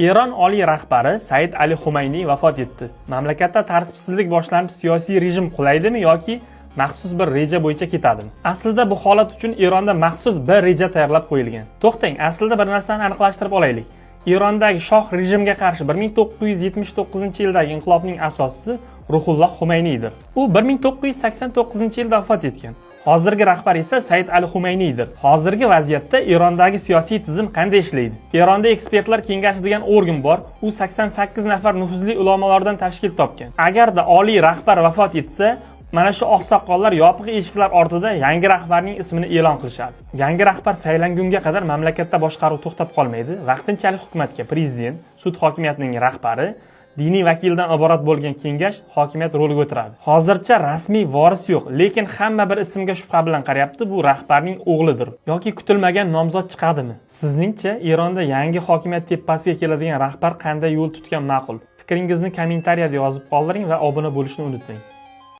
Eron oliy rahbari Said Ali Xumayniy vafot etdi. Mamlakatda tartibsizlik boshlanib, siyosiy rejim qulaydimi yoki maxsus bir reja bo'yicha ketadimi? Aslida bu holat uchun Eronda maxsus bir reja tayyorlab qo'yilgan. To'xtang, aslida bir narsani aniqlashtirib olaylik. Erondagi shoh rejimga qarshi 1979-yildagi inqilobning asoschisi Ruhulloh Xumayniydir. U 1989-yilda vafot etgan. Hozirgi rahbar esa Said Ali Xumayniydir. Hozirgi vaziyatda Erondagi siyosiy tizim qanday ishlaydi? Eronda ekspertlar kengashi degan organ bor. U 88 nafar nufuzli ulamolardan tashkil topgan. Agarda oliy rahbar vafot etsa, mana shu oqsoqollar yopiq eshiklar ortida yangi rahbarning ismini e'lon qilishadi. Yangi rahbar saylangunga qadar mamlakatda boshqaruv to'xtab qolmaydi. Vaqtinchalik hukumatga prezident, sud hokimiyatining rahbari, diniy vakildan iborat bo'lgan kengash hokimiyat roliga o'tiradi. Hozircha rasmiy voris yo'q, lekin hamma bir ismga shubha bilan qarayapti, bu rahbarning o'g'lidir yoki kutilmagan nomzod chiqadimi? Sizningcha Eronda yangi hokimiyat tepasiga keladigan rahbar qanday yo'l tutgan ma'qul? Fikringizni kommentariyada yozib qoldiring va obuna bo'lishni unutmang.